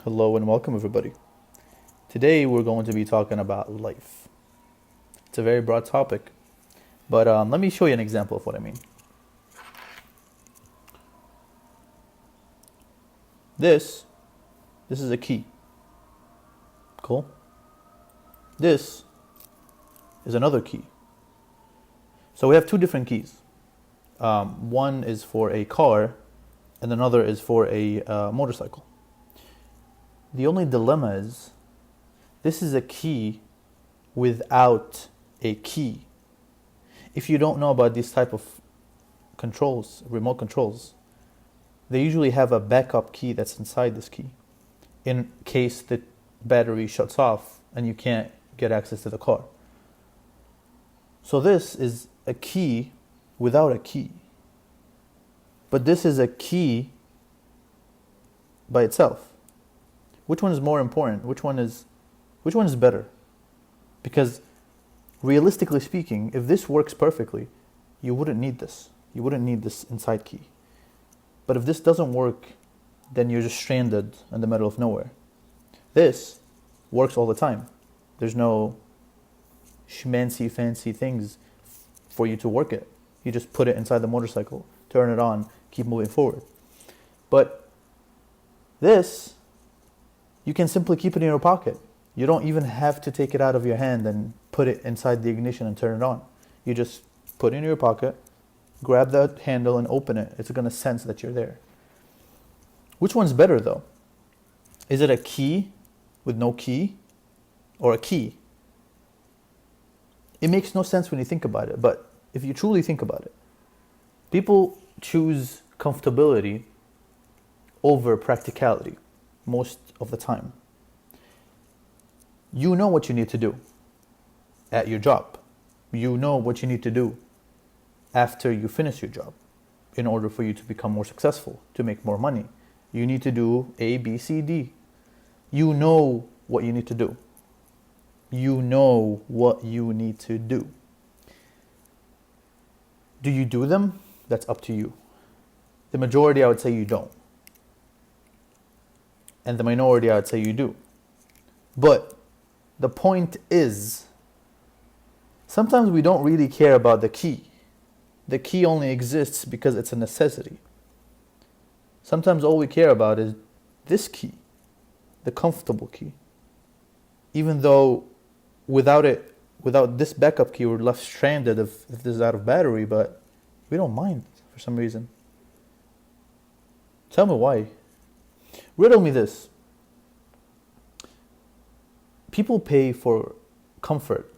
Hello and welcome, everybody. Today we're going to be talking about life. It's a very broad topic, but let me show you an example of what I mean. This, this is a key. Cool. This is another key. So we have two different keys. One is for a car, and another is for a motorcycle. The only dilemma is this is a key without a key. If you don't know about these type of controls, remote controls, they usually have a backup key that's inside this key in case the battery shuts off and you can't get access to the car. So this is a key without a key. But this is a key by itself. Which one is more important? Which one is better? Because realistically speaking, if this works perfectly, you wouldn't need this. You wouldn't need this inside key. But if this doesn't work, then you're just stranded in the middle of nowhere. This works all the time. There's no schmancy fancy things for you to work it. You just put it inside the motorcycle, turn it on, keep moving forward. But this, you can simply keep it in your pocket. You don't even have to take it out of your hand and put it inside the ignition and turn it on. You just put it in your pocket, grab that handle and open it. It's going to sense that you're there. Which one's better though? Is it a key with no key or a key? It makes no sense when you think about it, but if you truly think about it, people choose comfortability over practicality most of the time. You know what you need to do at your job. You know what you need to do after you finish your job in order for you to become more successful, to make more money. You need to do A, B, C, D. You know what you need to do. You know what you need to do. Do you do them? That's up to you. The majority, I would say you don't. And the minority, I would say you do. But the point is, sometimes we don't really care about the key. The key only exists because it's a necessity. Sometimes all we care about is this key, the comfortable key. Even though without this backup key, we're left stranded if this is out of battery, but we don't mind for some reason. Tell me why. Riddle me this. People pay for comfort,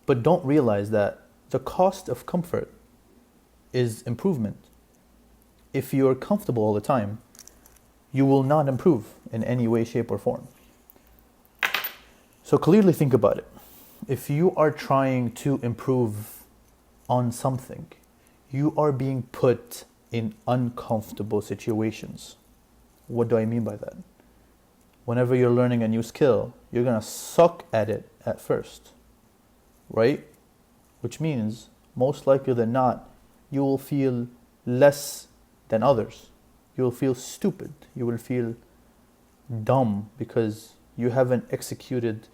but don't realize that the cost of comfort is improvement. If you're comfortable all the time, you will not improve in any way, shape, or form. So clearly think about it. If you are trying to improve on something, you are being put in uncomfortable situations. What do I mean by that? Whenever you're learning a new skill, you're going to suck at it at first, right? Which means, most likely than not, you will feel less than others. You will feel stupid. You will feel dumb because you haven't executed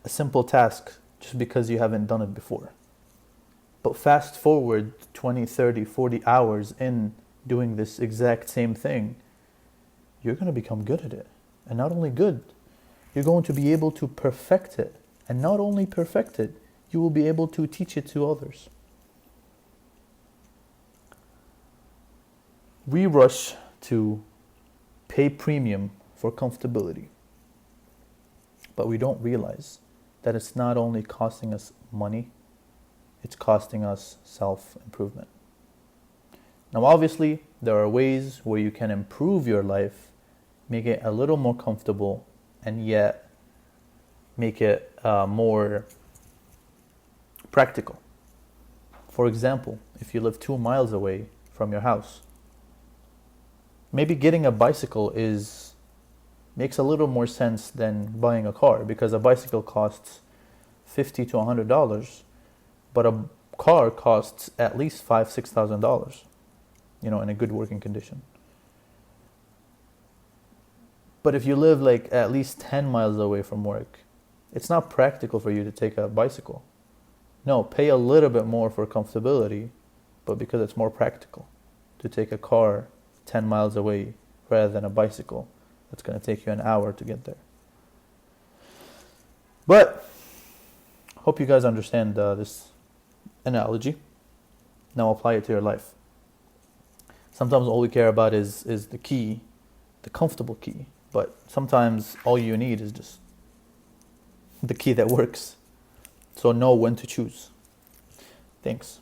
a simple task just because you haven't done it before. But fast forward 20, 30, 40 hours in doing this exact same thing, you're going to become good at it. And not only good, you're going to be able to perfect it. And not only perfect it, you will be able to teach it to others. We rush to pay premium for comfortability. But we don't realize that it's not only costing us money, it's costing us self-improvement. Now, obviously, there are ways where you can improve your life, make it a little more comfortable, and yet make it more practical. For example, if you live 2 miles away from your house, maybe getting a bicycle makes a little more sense than buying a car, because a bicycle costs $50 to $100, but a car costs at least $5,000-$6,000, in a good working condition. But if you live like at least 10 miles away from work, it's not practical for you to take a bicycle. No, pay a little bit more for comfortability, but because it's more practical to take a car 10 miles away rather than a bicycle that's going to take you an hour to get there. But hope you guys understand this analogy. Now apply it to your life. Sometimes all we care about is the key, the comfortable key. But sometimes all you need is just the key that works. So know when to choose. Thanks.